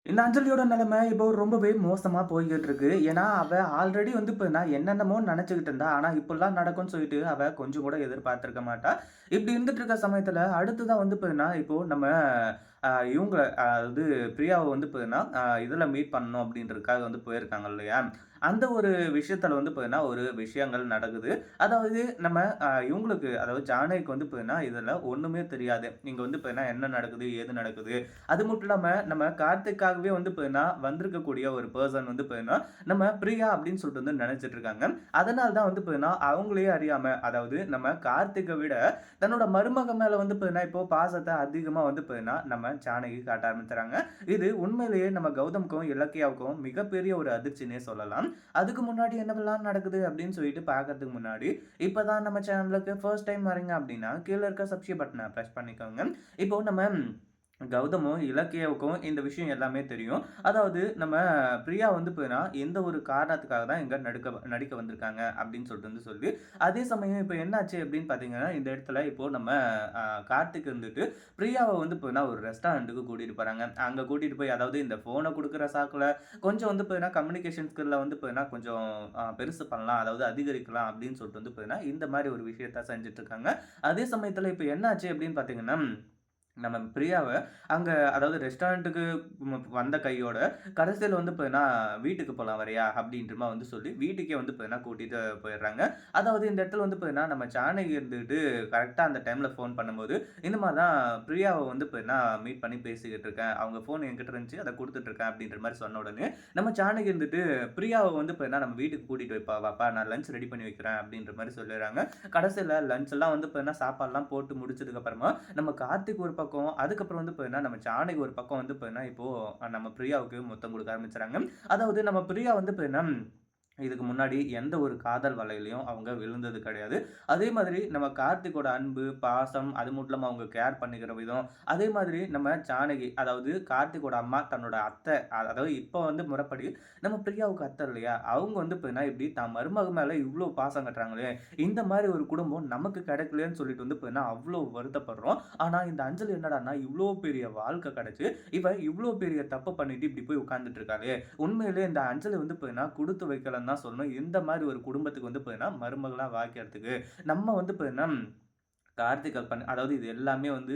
இந்த அஞ்சலியோட நிலைமை இப்போ ரொம்பவே மோசமா போய்க்கிட்டு இருக்கு. ஏன்னா, அவ ஆல்ரெடி வந்து இப்ப நான் என்னென்னமோ நெனச்சுக்கிட்டு இருந்தா. ஆனா, இப்படிலாம் நடக்கும்னு சொல்லிட்டு அவ கொஞ்சம் கூட எதிர்பார்த்திருக்க மாட்டா. இப்படி இருந்துட்டு இருக்க சமயத்துல அடுத்ததா வந்து பார்த்தீங்கன்னா, இப்போ நம்ம இவங்கள அதாவது பிரியாவ வந்து பார்த்தீங்கன்னா, இதுல மீட் பண்ணணும் அப்படின்றதுக்காக வந்து போயிருக்காங்க இல்லையா? அந்த ஒரு விஷயத்துல வந்து பார்த்தீங்கன்னா, ஒரு விஷயங்கள் நடக்குது. அதாவது நம்ம இவங்களுக்கு அதாவது ஜானகிக்கு வந்து பார்த்தீங்கன்னா, இதுல ஒண்ணுமே தெரியாது. இங்க வந்து பார்த்தீங்கன்னா, என்ன நடக்குது? ஏது நடக்குது? அது மட்டும் இல்லாம நம்ம கார்த்திக்காகவே வந்து பார்த்தீங்கன்னா, வந்திருக்கக்கூடிய ஒரு பெர்சன் வந்து பார்த்தீங்கன்னா, நம்ம பிரியா அப்படின்னு சொல்லிட்டு வந்து நெனச்சுட்டு இருக்காங்க. அதனால தான் வந்து பார்த்தீங்கன்னா, அவங்களயே அறியாம அதாவது நம்ம கார்த்திக்க விட தன்னோட மருமக மேல வந்து பார்த்தீங்கன்னா, இப்போ பாசத்த அதிகமா வந்து பார்த்தீங்கன்னா, நம்ம ஜானகி காட்ட ஆரம்பிச்சுறாங்க. இது உண்மையிலேயே நம்ம கௌதம்க்கும், இலக்கியாவுக்கும் மிகப்பெரிய ஒரு அதிர்ச்சின்னே சொல்லலாம். அதுக்கு முன்னாடி என்னவெல்லாம் நடக்குது அப்படின்னு சொல்லிட்டு பார்க்கறதுக்கு முன்னாடி, இப்ப தான் நம்ம சேனலுக்கு ஃபர்ஸ்ட் டைம் வரீங்க அப்படின்னா, கீழ இருக்க சப்ஸ்கிரைப் பட்டன பிரஸ் பண்ணிக்கோங்க. இப்போ நம்ம கௌதமும், இலக்கியாவுக்கும் இந்த விஷயம் எல்லாமே தெரியும். அதாவது நம்ம பிரியா வந்து பார்த்தீங்கன்னா, எந்த ஒரு காரணத்துக்காக தான் இங்க நடிக்க வந்திருக்காங்க அப்படின்னு சொல்லிட்டு வந்து சொல்லி, அதே சமயம் இப்ப என்னாச்சு அப்படின்னு பார்த்தீங்கன்னா, இந்த இடத்துல இப்போ நம்ம அ கார்த்திக் இருந்துட்டு, பிரியாவ வந்து பார்த்தீங்கன்னா, ஒரு ரெஸ்டாரண்ட்டுக்கு கூட்டிட்டு போறாங்க. அங்க கூட்டிட்டு போய் அதாவது இந்த ஃபோன குடுக்குற சாக்குல, கொஞ்சம் வந்து பார்த்தீங்கன்னா, கம்யூனிகேஷன் ஸ்கில்ல வந்து பார்த்தீங்கன்னா, கொஞ்சம் பெருசு பண்ணலாம். அதாவது அதிகரிக்கலாம் அப்படின்னு சொல்லிட்டு வந்து பார்த்தீங்கன்னா, இந்த மாரி ஒரு விஷயத்த செஞ்சுட்டு இருக்காங்க. அதே சமயத்துல இப்ப என்னாச்சு அப்படின்னு பார்த்தீங்கன்னா நம்ம பிரியாவ அங்க அதாவது ரெஸ்டாரண்ட்டுக்கு வந்த கையோட, கடைசில வந்து பார்த்தீங்கன்னா, "வீட்டுக்கு போலாம் வர்றியா?" அப்படின்ற மாரி வந்து சொல்லி, வீட்டுக்கே வந்து பார்த்தீங்கன்னா கூட்டிட்டு போயிடுறாங்க. அதாவது இந்த இடத்துல வந்து பார்த்தீங்கன்னா, நம்ம ஜானகி இருந்துகிட்டு கரெக்ட்டா அந்த டைம்ல ஃபோன் பண்ணும்போது, இந்த மாரி தான் பிரியாவ வந்து பார்த்தீங்கன்னா மீட் பண்ணி பேசிக்கிட்டு இருக்கேன். அவங்க ஃபோன் என்கிட்ட இருந்துச்சு. அத குடுத்துட்டு இருக்கேன் அப்படின்ற மாரி சொன்ன உடனே, நம்ம ஜானகி இருந்துட்டு, "பிரியாவ வந்து பார்த்தீங்கன்னா நம்ம வீட்டுக்கு கூட்டிட்டு வாப்பா. நான் லஞ்ச் ரெடி பண்ணி வைக்கிறேன்." அப்படின்ற மாரி சொல்லிர்றாங்க. கடைசில லஞ்ச் எல்லாம் வந்து பார்த்தீங்கன்னா, சாப்பாடுலாம் போட்டு முடிச்சதுக்கு அப்புறமா, நம்ம கார்த்திக் ஒரு பக்கம், அதுக்கப்புறம் வந்து பார்த்தீங்கன்னா, நம்ம ஜானகி ஒரு பக்கம் வந்து பார்த்தீங்கன்னா, இப்போ நம்ம பிரியாவுக்கு முத்தம் குடுக்க ஆரம்பிச்சுறாங்க. அதாவது நம்ம பிரியா வந்து பார்த்தீங்கன்னா இதுக்கு முன்னாடி எந்த ஒரு காதல் வலையிலயும் அவங்க விழுந்தது கிடையாது. அதே மாதிரி நம்ம கார்த்திக்கோட அன்பு, பாசம் அது மட்டும் இல்லாம அவங்க கேர் பண்ணிக்கிற விதம், அதே மாதிரி நம்ம ஜானகி அதாவது கார்த்திக்கோட அம்மா தன்னோட அத்தை அதாவது இப்ப வந்து முறைப்படி நம்ம பிரியாவுக்கு அத்தை இல்லையா? அவங்க வந்து பார்த்தீங்கன்னா, இப்படி தான் மருமக மேல இவ்ளோ பாசம் காட்டுறாங்களே! இந்த மாரி ஒரு குடும்பம் நமக்கு கிடைக்கலன்னு சொல்லிட்டு வந்து பார்த்தீங்கன்னா, அவ்ளோ வருத்தப்படுறோம். ஆனா இந்த அஞ்சலி என்னடான்னா, இவ்ளோ பெரிய வாழ்க்கை கிடைச்சு, இவ இவ்ளோ பெரிய தப்பு பண்ணிட்டு இப்படி போய் உட்கார்ந்துட்டு இருக்காளே! உண்மையிலேயே இந்த அஞ்சலி வந்து பார்த்தீங்கன்னா, குடுத்து வைக்கலன்னு தான் சொல்லணும். இந்த மாரி ஒரு குடும்பத்துக்கு வந்து பார்த்தீங்கன்னா, மருமகளா வாய்க்கிறதுக்கு. நம்ம வந்து பார்த்தீங்கன்னா கார்த்திக் அதாவது இது எல்லாமே வந்து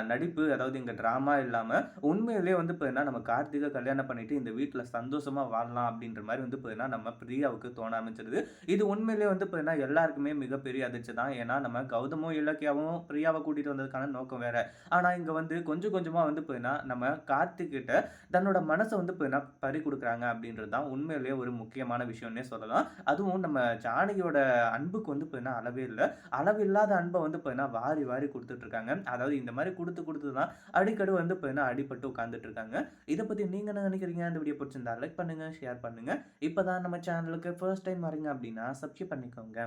நடிப்பு. அதாவது இங்க ட்ராமா இல்லாம, உண்மையிலேயே வந்து பார்த்தீங்கன்னா, நம்ம கார்த்திக்க கல்யாணம் பண்ணிட்டு இந்த வீட்ல சந்தோஷமா வாழலாம் அப்படின்ற மாரி வந்து பார்த்தீங்கன்னா, நம்ம பிரியாவுக்கு தோண ஆரம்பிச்சுருது. இது உண்மையிலேயே வந்து பார்த்தீங்கன்னா, எல்லாருக்குமே மிகப்பெரிய அதிர்ச்சி தான். ஏன்னா, நம்ம கௌதமும், இலக்கியாவும் பிரியாவ கூட்டிட்டு வந்ததுக்கான நோக்கம் வேற. ஆனா, இங்க வந்து கொஞ்சம் கொஞ்சமா வந்து பார்த்தீங்கன்னா, நம்ம கார்த்திக் கிட்ட தன்னோட மனச வந்து பார்த்தீங்கன்னா, பறி குடுக்குறாங்க அப்படின்றது தான் உண்மையிலேயே ஒரு முக்கியமான விஷயம்னே சொல்லலாம். அதுவும் நம்ம ஜானகியோட அன்புக்கு வந்து பார்த்தீங்கன்னா, அளவே இல்ல. அளவில்லாத அன்ப வந்து பார்த்தீங்கன்னா, வாரி வாரி குடுத்துட்டு இருக்காங்க. அதாவது இந்த மாரி குடுத்து குடுத்து தான் அடிக்கடி வந்து பார்த்தீங்கன்னா, அடிபட்டு உட்கார்ந்துட்டு இருக்காங்க. இத பத்தி நீங்க என்ன நினைக்கிறீங்க? இந்த வீடியோ புடிச்சிருந்தா லைக் பண்ணுங்க, ஷேர் பண்ணுங்க. இப்ப தான் நம்ம சேனலுக்கு ஃபர்ஸ்ட் டைம் வரீங்க அப்டின்னா, சப்ஸ்கிரைப் பண்ணிக்கோங்க.